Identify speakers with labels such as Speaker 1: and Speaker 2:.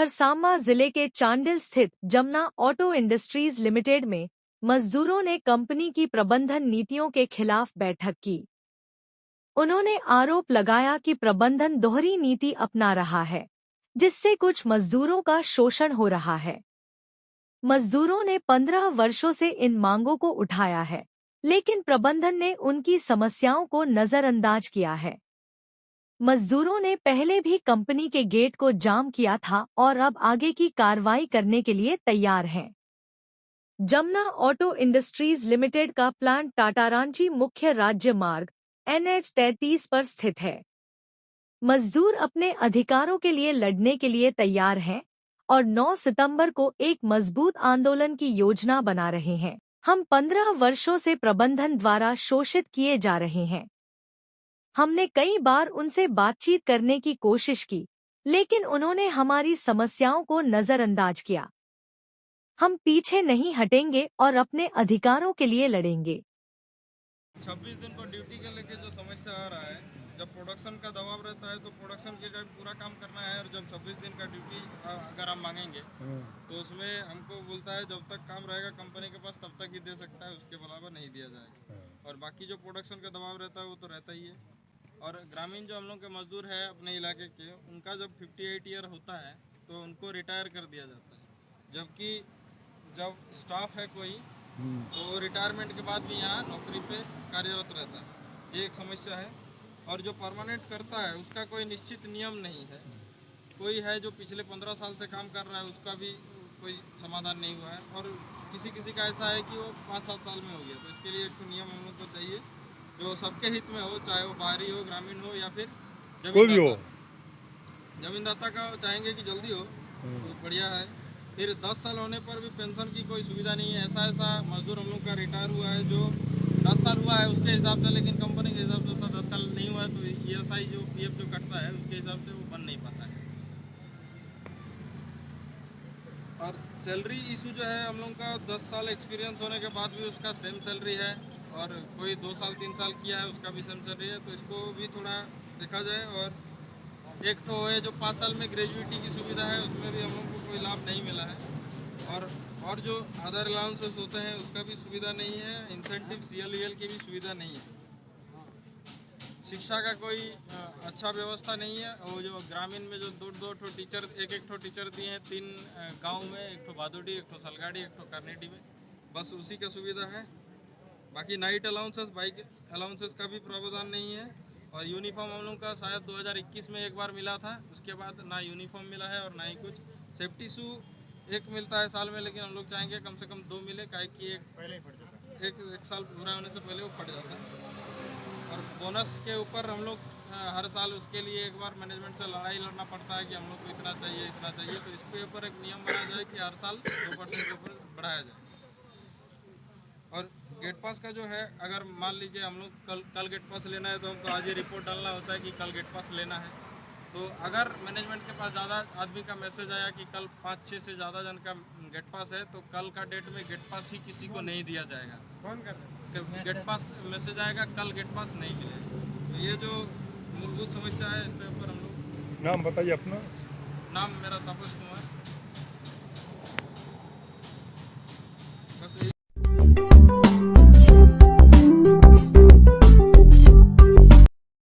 Speaker 1: खरसावां जिले के चांडिल स्थित जमुना ऑटो इंडस्ट्रीज लिमिटेड में मजदूरों ने कंपनी की प्रबंधन नीतियों के खिलाफ बैठक की। उन्होंने आरोप लगाया कि प्रबंधन दोहरी नीति अपना रहा है, जिससे कुछ मजदूरों का शोषण हो रहा है। मजदूरों ने 15 वर्षों से इन मांगों को उठाया है, लेकिन प्रबंधन ने उनकी समस्याओं को नजरअंदाज किया है। मजदूरों ने पहले भी कंपनी के गेट को जाम किया था और अब आगे की कार्रवाई करने के लिए तैयार हैं। जमुना ऑटो इंडस्ट्रीज लिमिटेड का प्लांट टाटारांची मुख्य राज्य मार्ग NH 33 पर स्थित है। मजदूर अपने अधिकारों के लिए लड़ने के लिए तैयार हैं और 9 सितंबर को एक मजबूत आंदोलन की योजना बना रहे हैं। हम 15 वर्षों से प्रबंधन द्वारा शोषित किए जा रहे हैं। हमने कई बार उनसे बातचीत करने की कोशिश की, लेकिन उन्होंने हमारी समस्याओं को नजरअंदाज किया। हम पीछे नहीं हटेंगे और अपने अधिकारों के लिए लड़ेंगे।
Speaker 2: 26 दिन को ड्यूटी के लेके जो समस्या आ रहा है, जब प्रोडक्शन का दबाव रहता है तो प्रोडक्शन के टाइम पूरा काम करना है, और जब 26 दिन का ड्यूटी अगर हम मांगेंगे तो उसमें हमको बोलता है जब तक काम रहेगा कंपनी के पास तब तक ही दे सकता है, उसके अलावा नहीं दिया जाएगा। और बाकी जो प्रोडक्शन का दबाव रहता है वो तो रहता ही है। और ग्रामीण जो हम लोग के मजदूर है अपने इलाके के, उनका जब 58 ईयर होता है तो उनको रिटायर कर दिया जाता है, जबकि जब स्टाफ है कोई तो रिटायरमेंट के बाद भी यहाँ नौकरी पे कार्यरत रहता है। ये एक समस्या है। और जो परमानेंट करता है उसका कोई निश्चित नियम नहीं है। कोई है जो पिछले 15 साल से काम कर रहा है, उसका भी कोई समाधान नहीं हुआ है, और किसी किसी का ऐसा है कि वो 5-7 साल में हो गया। तो इसके लिए एक नियम हम लोग को चाहिए जो सबके हित में हो, चाहे वो बाहरी हो, ग्रामीण हो, या फिर जमींदाता का चाहेंगे कि जल्दी हो तो बढ़िया है। फिर 10 साल होने पर भी पेंशन की कोई सुविधा नहीं है। ऐसा मजदूर हम लोग का रिटायर हुआ है जो 10 साल हुआ है उसके हिसाब से, लेकिन कंपनी के हिसाब से उसका 10 साल नहीं हुआ है तो ESI जो PF जो कटता है उसके हिसाब से वो बन नहीं पाता है। और सैलरी इशू जो है, हम लोग का 10 साल एक्सपीरियंस होने के बाद भी उसका सेम सैलरी है, और कोई 2 साल 3 साल किया है उसका भी सेम सैलरी है। तो इसको भी थोड़ा देखा जाए। और एक तो है जो 5 साल में ग्रेजुएटी की सुविधा है, उसमें भी हम लोग को कोई लाभ नहीं मिला है। और जो अदर अलाउंसेस होते हैं उसका भी सुविधा नहीं है। इंसेंटिव CLVL की भी सुविधा नहीं है। शिक्षा का कोई अच्छा व्यवस्था नहीं है। और जो ग्रामीण में जो दो टीचर, एक टीचर दिए हैं 3 गांव में, एक तो भादुडी, एक तो सलगाड़ी, एक तो करनेटी में, बस उसी का सुविधा है। बाकी नाइट अलाउंसेस, बाइक अलाउंसेस का भी प्रावधान नहीं है। और यूनिफॉर्म हम लोग का शायद 2021 में एक बार मिला था, उसके बाद ना यूनिफॉर्म मिला है और ना ही कुछ। सेफ्टी शू एक मिलता है साल में, लेकिन हम लोग चाहेंगे कम से कम 2 मिले, काहे कि एक साल पूरा होने से पहले वो फट जाता है। और बोनस के ऊपर हम लोग हर साल उसके लिए एक बार मैनेजमेंट से लड़ाई लड़ना पड़ता है कि हम लोग को इतना चाहिए इतना चाहिए। तो इसके ऊपर एक नियम बना जाए कि हर साल 2% के ऊपर बढ़ाया जाए। और गेट पास का जो है, अगर मान लीजिए हम लोग कल गेट पास लेना है तो हमको आज ही रिपोर्ट डालना होता है कि कल गेट पास लेना है। तो अगर मैनेजमेंट के पास ज़्यादा आदमी का मैसेज आया कि कल 5-6 से ज़्यादा जन का गेट पास है, तो कल का डेट में गेट पास ही किसी को नहीं दिया जाएगा। कौन कर रहा है? गेट पास मैसेज आएगा, कल गेट पास नहीं मिलेगा। तो ये जो मूलभूत समस्या है, इसके ऊपर हम लोग।
Speaker 3: नाम बताइए अपना।
Speaker 2: नाम मेरा तापस कुमार।